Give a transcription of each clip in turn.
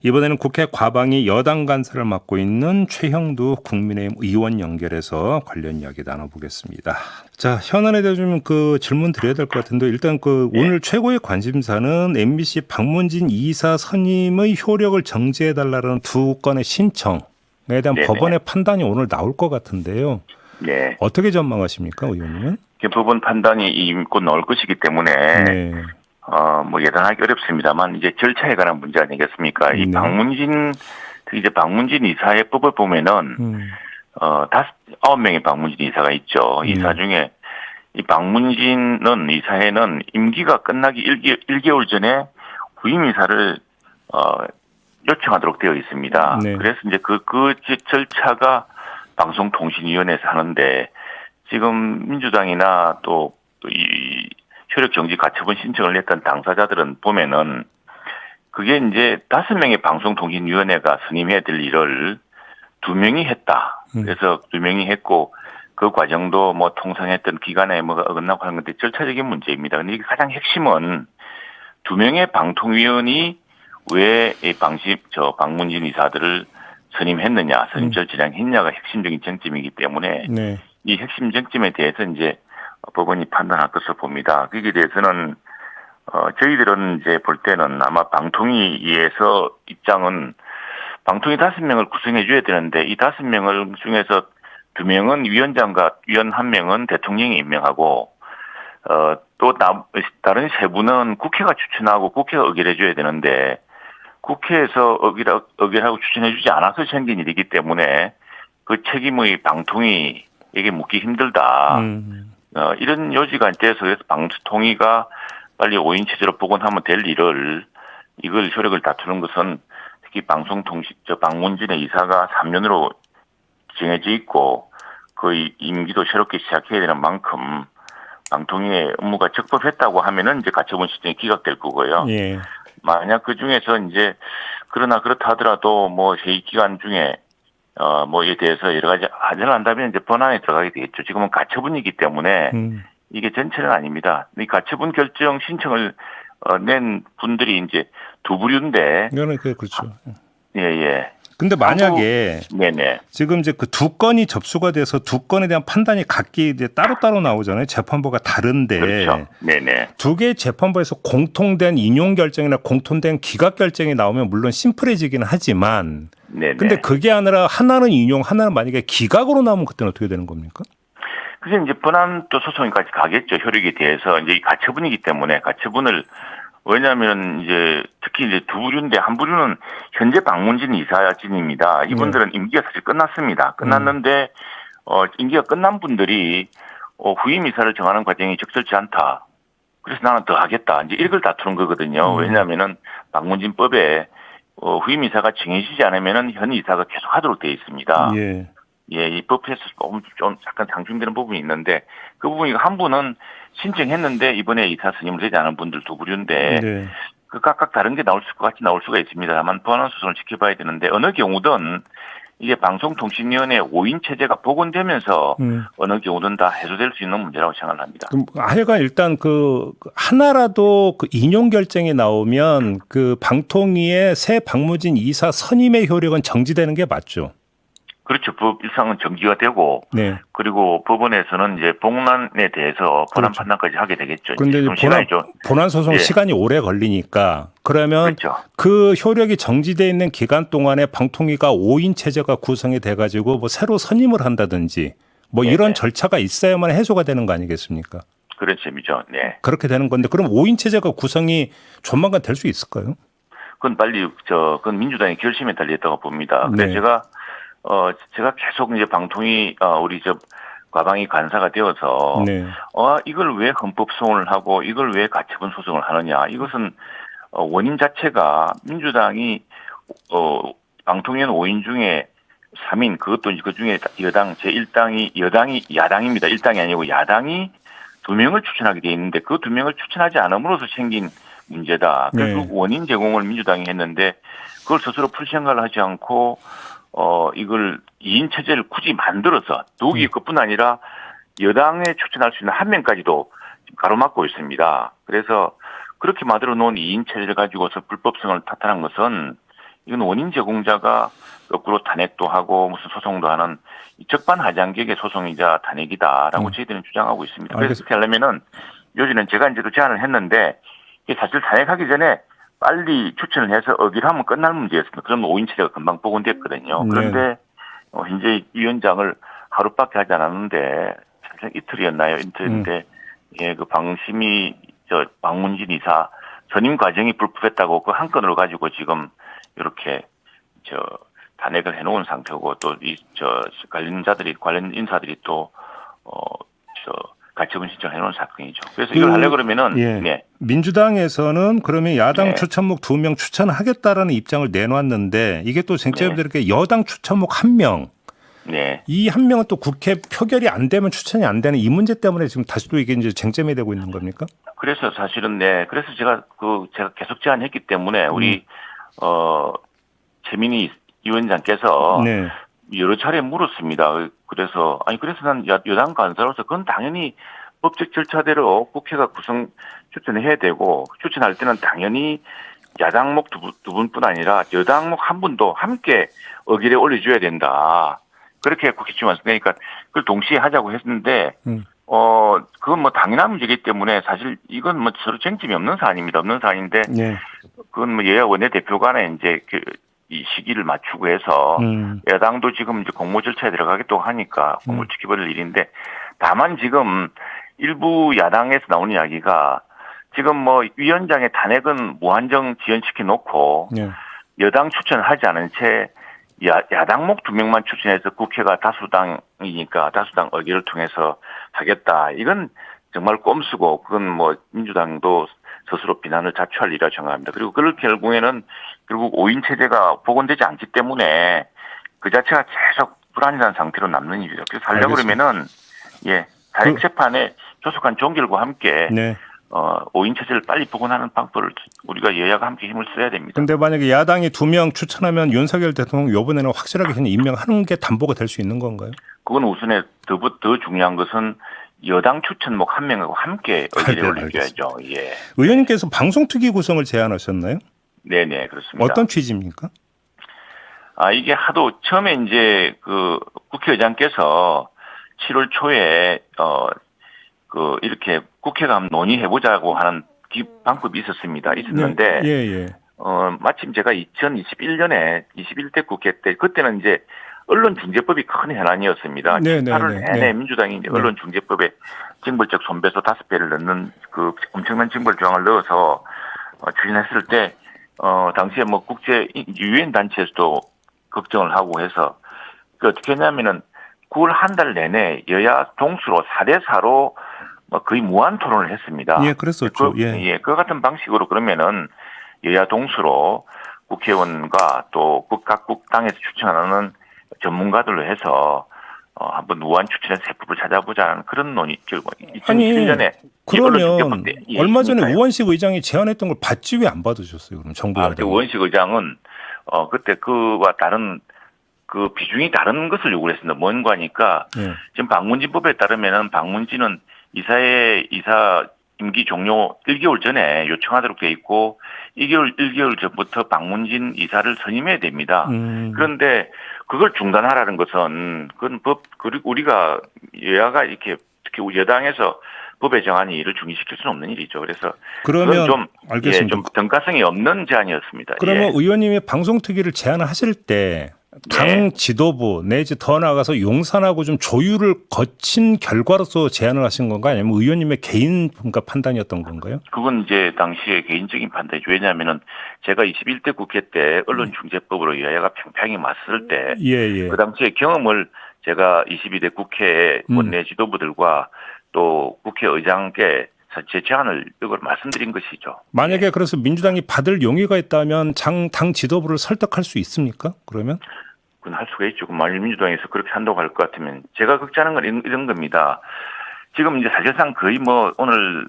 이번에는 국회 과방위 여당 간사를 맡고 있는 최형두 국민의힘 의원 연결해서 관련 이야기 나눠보겠습니다. 자, 현안에 대해서 좀 질문 드려야 될 것 같은데 일단 오늘 최고의 관심사는 MBC 박문진 이사 선임의 효력을 정지해달라는 두 건의 신청에 대한 네네. 법원의 판단이 오늘 나올 것 같은데요. 네. 어떻게 전망하십니까, 의원님은? 법원 판단이 곧 나올 것이기 때문에 네. 예단하기 어렵습니다만 이제 절차에 관한 문제 아니겠습니까? 이 네. 박문진 이사의 법을 보면은 9명의 박문진 이사가 있죠. 이사 중에 이 박문진은 이사회는 임기가 끝나기 1개월 전에 후임 이사를 요청하도록 되어 있습니다. 네. 그래서 이제 그 절차가 방송통신위원회에서 하는데 지금 민주당이나 또 이 효력 정지 가처분 신청을 냈던 당사자들은 보면은 그게 이제 5명의 방송통신위원회가 선임해야 될 일을 2명이 했다. 그래서 2명이 했고 그 과정도 통상했던 기간에 어긋나고 하는 건데 절차적인 문제입니다. 근데 이게 가장 핵심은 2명의 방통위원이 왜 박문진 이사들을 선임했느냐, 선임절 진행했냐가 핵심적인 쟁점이기 때문에 네. 이 핵심 쟁점에 대해서 이제 법원이 판단할 것으로 봅니다. 거기에 대해서는 저희들은 이제 볼 때는 아마 방통위에서 입장은 방통위 5명을 구성해 줘야 되는데 이 5명을 중에서 2명은 위원장과 위원 1명은 대통령이 임명하고 또 다른 3분은 국회가 추천하고 국회가 의결해 줘야 되는데 국회에서 의결하고 추천해 주지 않아서 생긴 일이기 때문에 그 책임의 방통위에게 묻기 힘들다. 이런 요지가 돼서 그래서 방통위가 빨리 5인 체제로 복원하면 될 일을 이걸 효력을 다투는 것은 특히 박문진의 이사가 3년으로 정해져 있고 그 임기도 새롭게 시작해야 되는 만큼 방통위의 업무가 적법했다고 하면은 이제 가처분 신청이 기각될 거고요. 예. 만약 그 중에서 이제 그러나 그렇다 하더라도 회의 기간 중에 이에 대해서 여러 가지 하자를 한다면 이제 번안에 들어가게 되겠죠. 지금은 가처분이기 때문에 이게 전체는 아닙니다. 이 가처분 결정 신청을 낸 분들이 이제 두 부류인데. 이거는 그렇죠. 예. 근데 만약에 네네. 지금 이제 그 두 건이 접수가 돼서 두 건에 대한 판단이 각기 이제 따로따로 나오잖아요. 재판부가 다른데. 그렇죠. 네네. 두 개의 재판부에서 공통된 인용 결정이나 공통된 기각 결정이 나오면 물론 심플해지기는 하지만. 네네. 근데 그게 아니라 하나는 인용, 하나는 만약에 기각으로 나오면 그때는 어떻게 되는 겁니까? 그래서 이제 번안 또 소송까지 가겠죠. 효력에 대해서 이제 가처분이기 때문에 가처분을 왜냐하면 이제 특히 이제 두 부류인데 한 부류는 현재 박문진 이사진입니다. 이분들은 임기가 사실 끝났습니다. 끝났는데 임기가 끝난 분들이 후임 이사를 정하는 과정이 적절치 않다. 그래서 나는 더 하겠다. 이제 이걸 다투는 거거든요. 왜냐하면은 박문진법에 후임 이사가 정해지지 않으면은 현 이사가 계속하도록 되어 있습니다. 예, 이 법에서 좀 약간 상충되는 부분이 있는데 그 부분이 한 분은 신청했는데 이번에 이사 선임을 되지 않은 분들 두 부류인데 그 각각 다른 게 나올 수가 있습니다. 다만 번안 소송을 지켜봐야 되는데 어느 경우든 이게 방송통신위원회 5인 체제가 복원되면서 어느 경우든 다 해소될 수 있는 문제라고 생각을 합니다. 그럼 하여간 일단 하나라도 인용 결정이 나오면 방통위의 새 박문진 이사 선임의 효력은 정지되는 게 맞죠? 그렇죠. 법일상은 정지가 되고, 그리고 법원에서는 이제 복란에 대해서 번안 판단까지 하게 되겠죠. 그런데 본안 소송 시간이 오래 걸리니까 그러면 그 효력이 정지되어 있는 기간 동안에 방통위가 5인 체제가 구성이 돼가지고 새로 선임을 한다든지 이런 절차가 있어야만 해소가 되는 거 아니겠습니까? 그런 셈이죠. 네. 그렇게 되는 건데 그럼 5인 체제가 구성이 조만간 될 수 있을까요? 그건 그건 민주당의 결심에 달려있다고 봅니다. 근데 제가 계속 이제 방통위 우리 과방위 간사가 되어서 이걸 왜 헌법 소원을 하고 이걸 왜 가처분 소송을 하느냐. 이것은 원인 자체가 민주당이 방통위원 5인 중에 3인 그것도 그 중에 여당 야당입니다. 1당이 아니고 야당이 2명을 추천하게 돼 있는데 그 2명을 추천하지 않음으로써 생긴 문제다. 그래서 그 원인 제공을 민주당이 했는데 그걸 스스로 풀 생각을 하지 않고 이걸 2인 체제를 굳이 만들어서 누기 그뿐 아니라 여당에 추천할 수 있는 1명까지도 가로막고 있습니다. 그래서 그렇게 만들어 놓은 2인 체제를 가지고서 불법성을 타탄한 것은 이건 원인 제공자가 거꾸로 탄핵도 하고 무슨 소송도 하는 적반하장격의 소송이자 탄핵이다라고 저희들은 주장하고 있습니다. 그래서 그렇게 하려면은 요즘은 제가 이제 그 제안을 했는데 이게 사실 탄핵하기 전에 빨리 추천을 해서 의결하면 끝날 문제였습니다. 그러면 5인 체제가 금방 복원됐거든요. 그런데 현재 위원장을 하루밖에 하지 않았는데 사실 이틀이었나요? 이틀인데 예, 그 방심이 방문진 이사 전임 과정이 불법했다고 그 한 건으로 가지고 지금 이렇게 탄핵을 해놓은 상태고 또 관련 인사들이 또 가처분 신청을 해놓은 사건이죠. 그래서 이걸 하려고 그러면은 네. 민주당에서는 그러면 야당 추천목 2명 추천하겠다라는 입장을 내놨는데 이게 또 쟁점이 이렇게 여당 추천목 1명. 네. 이 1명은 또 국회 표결이 안 되면 추천이 안 되는 이 문제 때문에 지금 다시 또 이게 이제 쟁점이 되고 있는 겁니까? 그래서 사실은 그래서 제가 계속 제안했기 때문에 우리 최민희 위원장께서 여러 차례 물었습니다. 그래서 난 여당 간사로서 그건 당연히 법적 절차대로 국회가 추천해야 되고 추천할 때는 당연히 야당목 두 분뿐 아니라 여당목 한 분도 함께 의결에 올려줘야 된다. 그렇게 국회 주임원 그러니까 그걸 동시에 하자고 했는데 그건 뭐 당연한 문제이기 때문에 사실 이건 뭐 서로 쟁점이 없는 사안인데 그건 뭐 여야 원내대표 간에 이제 이 시기를 맞추고 해서 야당도 지금 이제 공모 절차에 들어가겠다고 하니까 공모를 지켜볼 일인데 다만 지금 일부 야당에서 나오는 이야기가 지금 뭐 위원장의 탄핵은 무한정 지연시켜 놓고 여당 추천을 하지 않은 채 야당목 2명만 추천해서 국회가 다수당이니까 다수당 의결을 통해서 하겠다. 이건 정말 꼼수고 그건 뭐 민주당도 스스로 비난을 자초할 일이라고 생각합니다. 그리고 그럴 결국에는 결국 5인 체제가 복원되지 않기 때문에 그 자체가 계속 불안이라는 상태로 남는 일이죠. 그래서 하려고 그러면은 탄핵 재판에 조속한 종결과 함께 5인 체제를 빨리 복원하는 방법을 우리가 여야가 함께 힘을 써야 됩니다. 그런데 만약에 야당이 2명 추천하면 윤석열 대통령 이번에는 확실하게 그냥 임명하는 게 담보가 될 수 있는 건가요? 그건 우선에 더 중요한 것은 여당 추천목 1명하고 함께 의결에 올려줘야죠. 예. 의원님께서 방송특위 구성을 제안하셨나요? 네네, 그렇습니다. 어떤 취지입니까? 이게 하도 처음에 이제 그 국회의장께서 7월 초에 이렇게 국회가 한번 논의해보자고 하는 방법이 있었는데 마침 제가 2021년에 21대 국회 때 그때는 이제 언론중재법이 큰 현안이었습니다. 8월 내내 민주당이 이제 언론중재법에 징벌적 손배소 5배를 넣는 그 엄청난 징벌 조항을 넣어서 추진했을 때 당시에 뭐 국제 유엔 단체에서도 걱정을 하고 해서 어떻게 했냐면은 9월 한 달 내내 여야 동수로 4대4로 거의 무한 토론을 했습니다. 예, 그랬었죠. 그 같은 방식으로 그러면은 여야 동수로 국회의원과 또 각국 당에서 추천하는 전문가들로 해서 한번 무한 추천해서 세법을 찾아보자는 그런 논의 결과 2007년에 그러면 얼마 전에 우원식 의장이 제안했던 걸 받지 왜 안 받으셨어요? 그럼 정부 여당이. 우원식 의장은 그때 그와 다른 그 비중이 다른 것을 요구를 했습니다. 뭔가 하니까 지금 방문진법에 따르면은 방문진은 이사 임기 종료 1개월 전에 요청하도록 돼 있고 1개월 전부터 방문진 이사를 선임해야 됩니다. 그런데 그걸 중단하라는 것은 그건 그리고 우리가 여야가 이렇게 특히 여당에서 법에 정한 일을 중지시킬 수는 없는 일이죠. 그래서 그러면 좀 알겠습니다. 좀 등가성이 없는 제안이었습니다. 그러면 의원님이 방송특위를 제안을 하실 때 당 지도부 내지 더 나아가서 용산하고 좀 조율을 거친 결과로서 제안을 하신 건가요? 아니면 의원님의 개인 판단이었던 건가요? 그건 이제 당시의 개인적인 판단이죠. 왜냐하면은 제가 21대 국회 때 언론중재법으로 여야가 평평히 맞설 때 그 당시에 경험을 제가 22대 국회 원내 지도부들과 또 국회의장께 제 제안을 이걸 말씀드린 것이죠. 만약에 그래서 민주당이 받을 용의가 있다면 당 지도부를 설득할 수 있습니까? 그러면? 그건 할 수가 있죠. 만일 민주당에서 그렇게 한다고 할 것 같으면 제가 걱정하는 건 이런 겁니다. 지금 이제 사실상 거의 뭐 오늘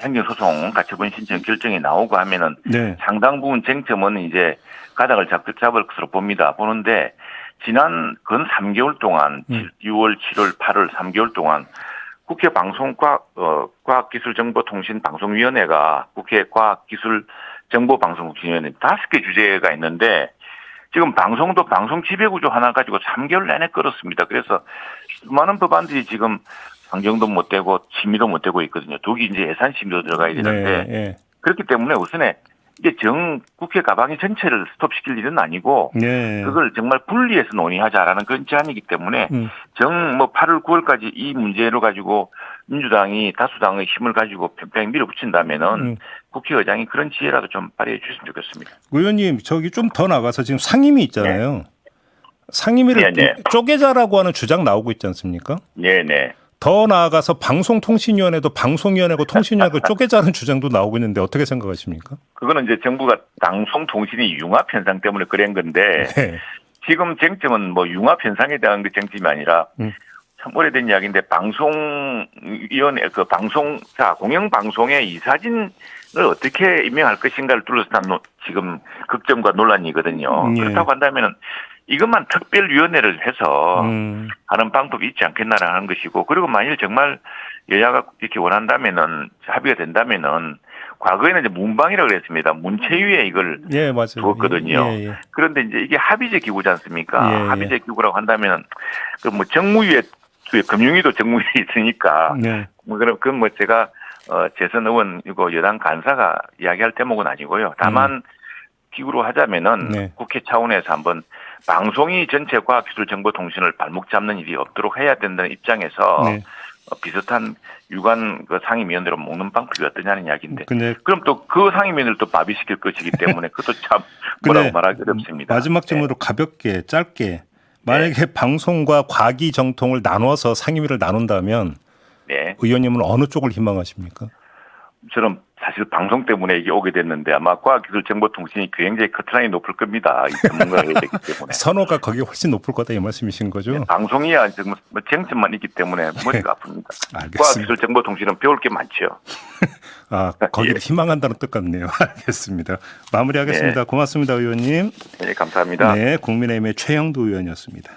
행정소송 가처분 신청 결정이 나오고 하면은 상당 부분 쟁점은 이제 가닥을 잡을 것으로 보는데 지난 근 3개월 동안 6월, 7월, 8월 3개월 동안 국회 과학기술정보통신방송위원회가 국회 과학기술정보방송위원회 5개 주제가 있는데 지금 방송도 방송 지배구조 하나 가지고 3개월 내내 끌었습니다. 그래서 수많은 법안들이 지금 상정도 못 되고 심의도 못 되고 있거든요. 독이 이제 예산 심의도 들어가야 되는데 네. 그렇기 때문에 우선에 이게 국회 가방이 전체를 스톱시킬 일은 아니고 네. 그걸 정말 분리해서 논의하자라는 그런 제안이기 때문에 8월 9월까지 이 문제로 가지고 민주당이 다수당의 힘을 가지고 팽팽히 밀어붙인다면은 국회의장이 그런 지혜라도 좀 발휘해 주셨으면 좋겠습니다. 의원님 저기 좀 더 나가서 지금 상임위 있잖아요. 상임위를 네. 쪼개자라고 하는 주장 나오고 있지 않습니까? 네네. 더 나아가서 방송통신위원회도 방송위원회고 통신위원회고 쪼개자는 주장도 나오고 있는데 어떻게 생각하십니까? 그거는 이제 정부가 방송통신이 융합 현상 때문에 그런 건데 네. 지금 쟁점은 뭐 융합 현상에 대한 그 쟁점이 아니라 참 오래된 이야기인데 방송위원회 공영방송의 이사진을 어떻게 임명할 것인가를 둘러싼 지금 걱정과 논란이거든요. 그렇다고 한다면은 이것만 특별위원회를 해서 하는 방법이 있지 않겠나라는 것이고, 그리고 만일 정말 여야가 이렇게 원한다면은 합의가 된다면은 과거에는 이제 문방이라고 그랬습니다. 문체위에 이걸 맞아요. 두었거든요. 그런데 이제 이게 합의제 기구지 않습니까? 합의제 기구라고 한다면은 그 뭐 정무위에 금융위도 정무위에 있으니까 그럼 제가 재선 의원이고 여당 간사가 이야기할 대목은 아니고요. 다만 기구로 하자면은 국회 차원에서 한번 방송이 전체 과학기술정보통신을 발목 잡는 일이 없도록 해야 된다는 입장에서 비슷한 유관 그 상임위원회로 먹는 방법이 어떠냐는 이야기인데 그럼 또 그 상임위원회를 또 마비시킬 것이기 때문에 그것도 참 뭐라고 말하기 어렵습니다. 마지막 질문으로 가볍게 짧게 만약에 방송과 과기 정통을 나눠서 상임위를 나눈다면 의원님은 어느 쪽을 희망하십니까? 저는 사실 방송 때문에 이게 오게 됐는데 아마 과학기술정보통신이 굉장히 커트라인이 높을 겁니다. 이 전문가가 해야 되기 때문에. 선호가 거기 훨씬 높을 거다 이 말씀이신 거죠? 방송이야 지금 쟁점만 있기 때문에 머리가 아픕니다. 알겠습니다. 과학기술정보통신은 배울 게 많죠. 거기를 희망한다는 뜻 같네요. 알겠습니다. 마무리하겠습니다. 고맙습니다, 의원님. 네, 감사합니다. 네, 국민의힘의 최형두 의원이었습니다.